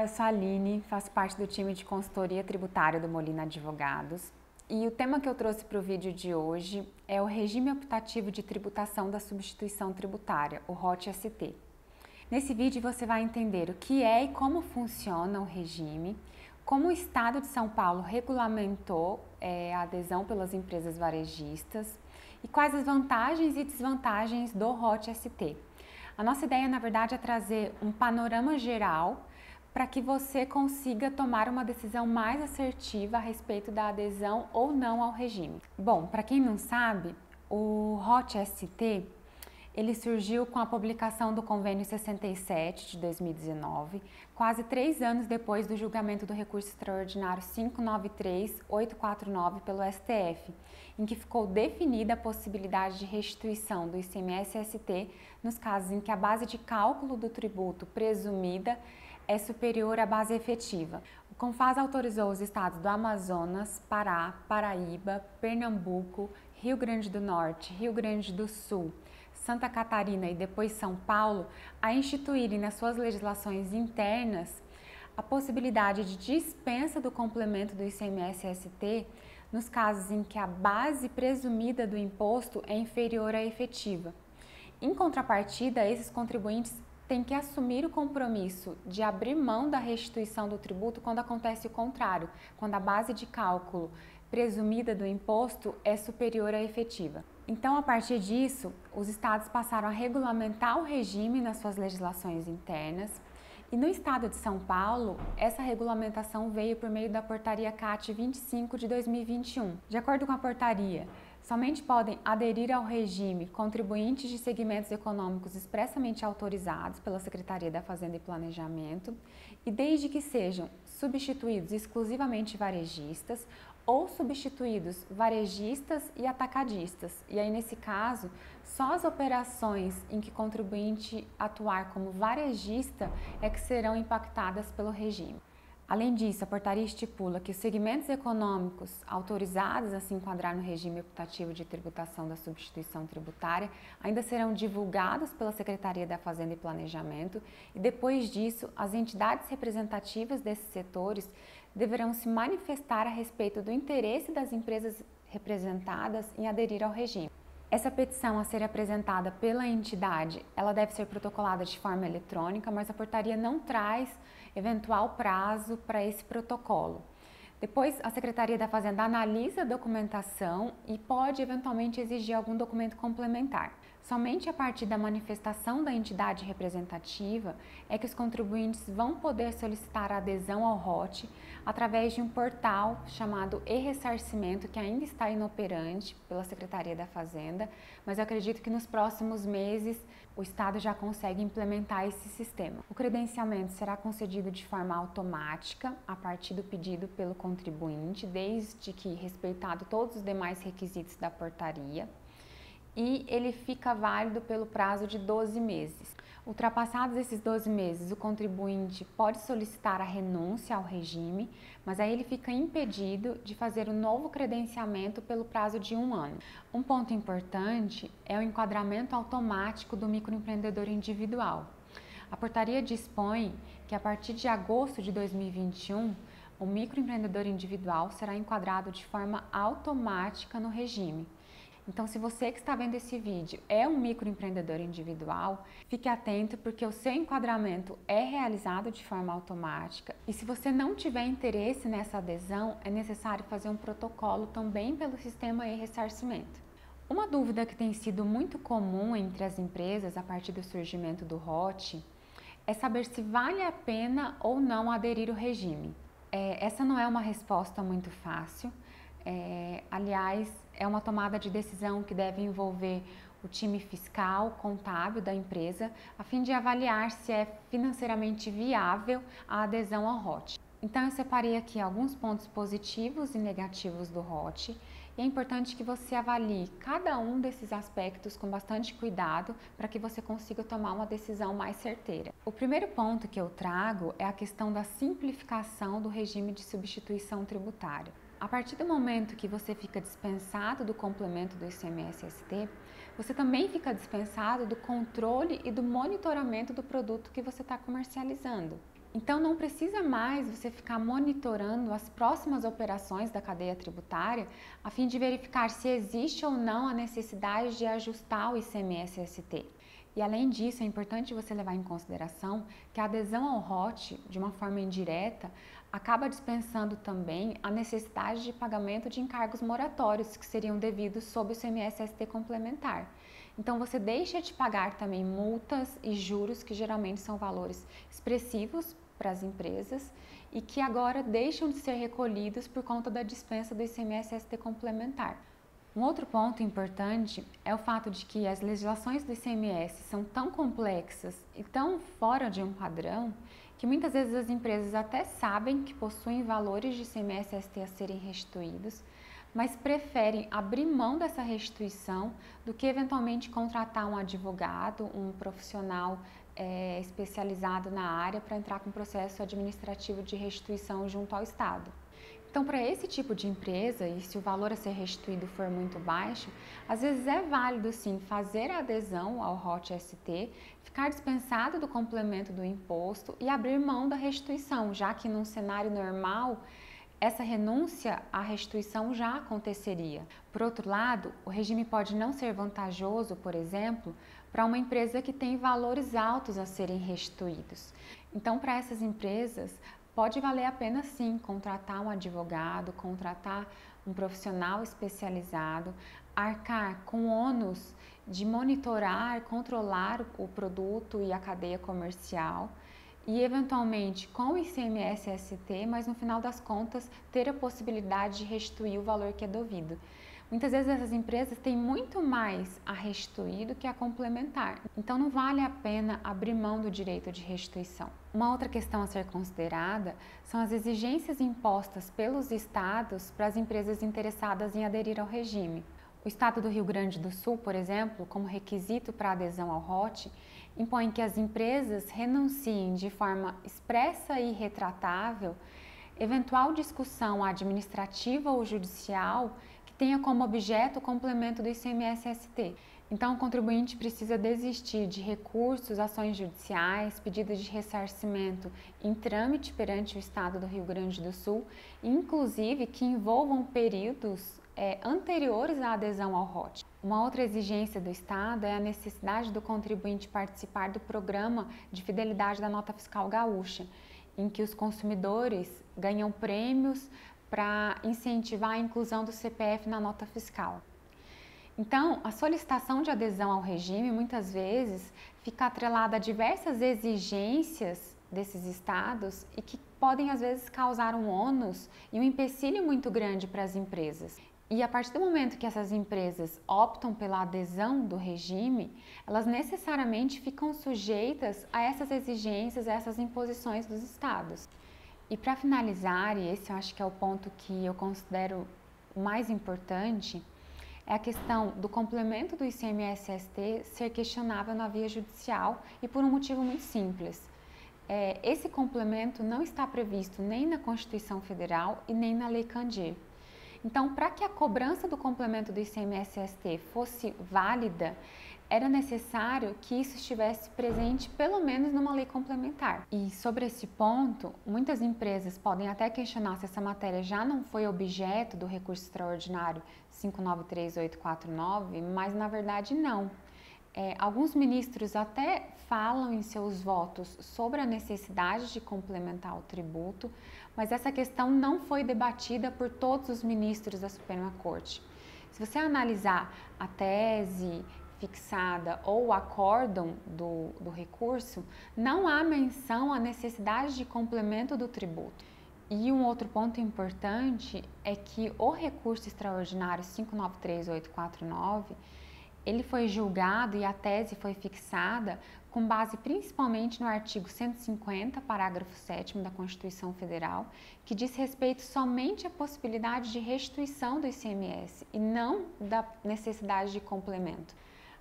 eu sou a Aline, faço parte do time de consultoria tributária do Molina Advogados e o tema que eu trouxe para o vídeo de hoje é o regime optativo de tributação da substituição tributária, o ROT-ST. Nesse vídeo você vai entender o que é e como funciona o regime, como o Estado de São Paulo regulamentou a adesão pelas empresas varejistas e quais as vantagens e desvantagens do ROT-ST. A nossa ideia, na verdade, é trazer um panorama geral para que você consiga tomar uma decisão mais assertiva a respeito da adesão ou não ao regime. Bom, para quem não sabe, o ROT-ST ele surgiu com a publicação do Convênio 67 de 2019, quase 3 anos depois do julgamento do recurso extraordinário 593849 pelo STF, em que ficou definida a possibilidade de restituição do ICMS-ST nos casos em que a base de cálculo do tributo presumida é superior à base efetiva. O CONFAS autorizou os estados do Amazonas, Pará, Paraíba, Pernambuco, Rio Grande do Norte, Rio Grande do Sul, Santa Catarina e depois São Paulo a instituírem nas suas legislações internas a possibilidade de dispensa do complemento do ICMS-ST nos casos em que a base presumida do imposto é inferior à efetiva. Em contrapartida, esses contribuintes têm que assumir o compromisso de abrir mão da restituição do tributo quando acontece o contrário, quando a base de cálculo presumida do imposto é superior à efetiva. Então, a partir disso, os estados passaram a regulamentar o regime nas suas legislações internas e no estado de São Paulo, essa regulamentação veio por meio da portaria CAT 25 de 2021. De acordo com a portaria, somente podem aderir ao regime contribuintes de segmentos econômicos expressamente autorizados pela Secretaria da Fazenda e Planejamento e desde que sejam substituídos exclusivamente varejistas ou substituídos varejistas e atacadistas. E aí, nesse caso, só as operações em que o contribuinte atuar como varejista é que serão impactadas pelo regime. Além disso, a portaria estipula que os segmentos econômicos autorizados a se enquadrar no regime optativo de tributação da substituição tributária ainda serão divulgados pela Secretaria da Fazenda e Planejamento e depois disso, as entidades representativas desses setores deverão se manifestar a respeito do interesse das empresas representadas em aderir ao regime. Essa petição a ser apresentada pela entidade, ela deve ser protocolada de forma eletrônica, mas a portaria não traz eventual prazo para esse protocolo. Depois, a Secretaria da Fazenda analisa a documentação e pode eventualmente exigir algum documento complementar. Somente a partir da manifestação da entidade representativa é que os contribuintes vão poder solicitar a adesão ao ROT através de um portal chamado e-Ressarcimento, que ainda está inoperante pela Secretaria da Fazenda, mas eu acredito que nos próximos meses o Estado já consegue implementar esse sistema. O credenciamento será concedido de forma automática a partir do pedido pelo contribuinte, desde que respeitado todos os demais requisitos da portaria, e ele fica válido pelo prazo de 12 meses. Ultrapassados esses 12 meses, o contribuinte pode solicitar a renúncia ao regime, mas aí ele fica impedido de fazer o novo credenciamento pelo prazo de 1 ano. Um ponto importante é o enquadramento automático do microempreendedor individual. A portaria dispõe que a partir de agosto de 2021, o microempreendedor individual será enquadrado de forma automática no regime. Então, se você que está vendo esse vídeo é um microempreendedor individual, fique atento porque o seu enquadramento é realizado de forma automática e se você não tiver interesse nessa adesão, é necessário fazer um protocolo também pelo sistema e-Ressarcimento. Uma dúvida que tem sido muito comum entre as empresas a partir do surgimento do ROT é saber se vale a pena ou não aderir ao regime. Essa não é uma resposta muito fácil. Aliás, é uma tomada de decisão que deve envolver o time fiscal, contábil da empresa, a fim de avaliar se é financeiramente viável a adesão ao ROT. Então, eu separei aqui alguns pontos positivos e negativos do ROT e é importante que você avalie cada um desses aspectos com bastante cuidado para que você consiga tomar uma decisão mais certeira. O primeiro ponto que eu trago é a questão da simplificação do regime de substituição tributária. A partir do momento que você fica dispensado do complemento do ICMS-ST, você também fica dispensado do controle e do monitoramento do produto que você está comercializando. Então não precisa mais você ficar monitorando as próximas operações da cadeia tributária a fim de verificar se existe ou não a necessidade de ajustar o ICMS-ST. E além disso, é importante você levar em consideração que a adesão ao ROT, de uma forma indireta, acaba dispensando também a necessidade de pagamento de encargos moratórios que seriam devidos sob o ICMS-ST complementar. Então você deixa de pagar também multas e juros, que geralmente são valores expressivos para as empresas e que agora deixam de ser recolhidos por conta da dispensa do ICMS-ST complementar. Um outro ponto importante é o fato de que as legislações do ICMS são tão complexas e tão fora de um padrão que muitas vezes as empresas até sabem que possuem valores de ICMS-ST a serem restituídos, mas preferem abrir mão dessa restituição do que eventualmente contratar um advogado, um profissional especializado na área para entrar com processo administrativo de restituição junto ao Estado. Então, para esse tipo de empresa, e se o valor a ser restituído for muito baixo, às vezes é válido sim fazer a adesão ao ROT-ST, ficar dispensado do complemento do imposto e abrir mão da restituição, já que num cenário normal, essa renúncia à restituição já aconteceria. Por outro lado, o regime pode não ser vantajoso, por exemplo, para uma empresa que tem valores altos a serem restituídos. Então, para essas empresas, pode valer a pena sim contratar um advogado, contratar um profissional especializado, arcar com o ônus de monitorar, controlar o produto e a cadeia comercial e eventualmente com o ICMS-ST, mas no final das contas ter a possibilidade de restituir o valor que é devido. Muitas vezes essas empresas têm muito mais a restituir do que a complementar, então não vale a pena abrir mão do direito de restituição. Uma outra questão a ser considerada são as exigências impostas pelos estados para as empresas interessadas em aderir ao regime. O estado do Rio Grande do Sul, por exemplo, como requisito para adesão ao ROT, impõe que as empresas renunciem de forma expressa e retratável eventual discussão administrativa ou judicial que tenha como objeto o complemento do ICMS-ST. Então, o contribuinte precisa desistir de recursos, ações judiciais, pedidos de ressarcimento em trâmite perante o Estado do Rio Grande do Sul, inclusive que envolvam períodos anteriores à adesão ao ROT. Uma outra exigência do Estado é a necessidade do contribuinte participar do programa de fidelidade da nota fiscal gaúcha, em que os consumidores ganham prêmios para incentivar a inclusão do CPF na nota fiscal. Então, a solicitação de adesão ao regime muitas vezes fica atrelada a diversas exigências desses estados e que podem às vezes causar um ônus e um empecilho muito grande para as empresas. E a partir do momento que essas empresas optam pela adesão do regime, elas necessariamente ficam sujeitas a essas exigências, a essas imposições dos estados. E para finalizar, e esse eu acho que é o ponto que eu considero o mais importante, é a questão do complemento do ICMS-ST ser questionável na via judicial e por um motivo muito simples. Esse complemento não está previsto nem na Constituição Federal e nem na Lei Candir. Então, para que a cobrança do complemento do ICMS-ST fosse válida, era necessário que isso estivesse presente pelo menos numa lei complementar. E sobre esse ponto, muitas empresas podem até questionar se essa matéria já não foi objeto do recurso extraordinário 593849, mas na verdade não. Alguns ministros até falam em seus votos sobre a necessidade de complementar o tributo, mas essa questão não foi debatida por todos os ministros da Suprema Corte. Se você analisar a tese fixada ou o acórdão do recurso, não há menção à necessidade de complemento do tributo. E um outro ponto importante é que o recurso extraordinário 593849, ele foi julgado e a tese foi fixada com base principalmente no artigo 150, parágrafo 7º da Constituição Federal, que diz respeito somente à possibilidade de restituição do ICMS e não da necessidade de complemento.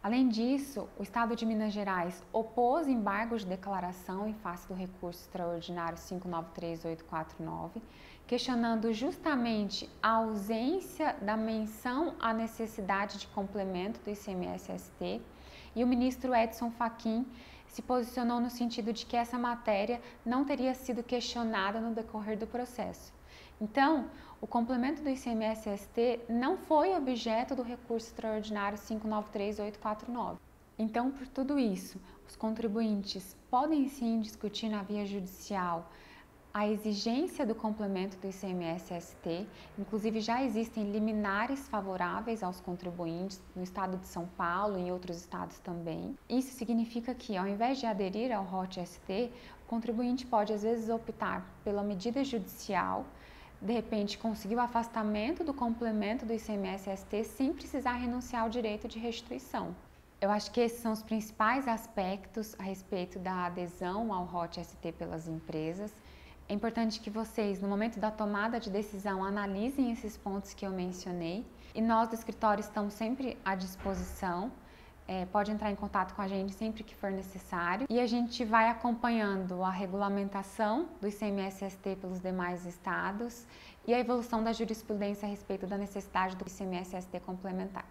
Além disso, o Estado de Minas Gerais opôs embargos de declaração em face do recurso extraordinário 593849, questionando justamente a ausência da menção à necessidade de complemento do ICMS-ST, e o ministro Edson Fachin se posicionou no sentido de que essa matéria não teria sido questionada no decorrer do processo. Então, o complemento do ICMS-ST não foi objeto do recurso extraordinário 593849. Então, por tudo isso, os contribuintes podem sim discutir na via judicial a exigência do complemento do ICMS-ST, inclusive já existem liminares favoráveis aos contribuintes no estado de São Paulo e em outros estados também. Isso significa que, ao invés de aderir ao ROT-ST, o contribuinte pode às vezes optar pela medida judicial, de repente conseguir o afastamento do complemento do ICMS-ST sem precisar renunciar ao direito de restituição. Eu acho que esses são os principais aspectos a respeito da adesão ao ROT-ST pelas empresas. É importante que vocês, no momento da tomada de decisão, analisem esses pontos que eu mencionei. E nós do escritório estamos sempre à disposição. Pode entrar em contato com a gente sempre que for necessário. E a gente vai acompanhando a regulamentação do ICMS-ST pelos demais estados e a evolução da jurisprudência a respeito da necessidade do ICMS-ST complementar.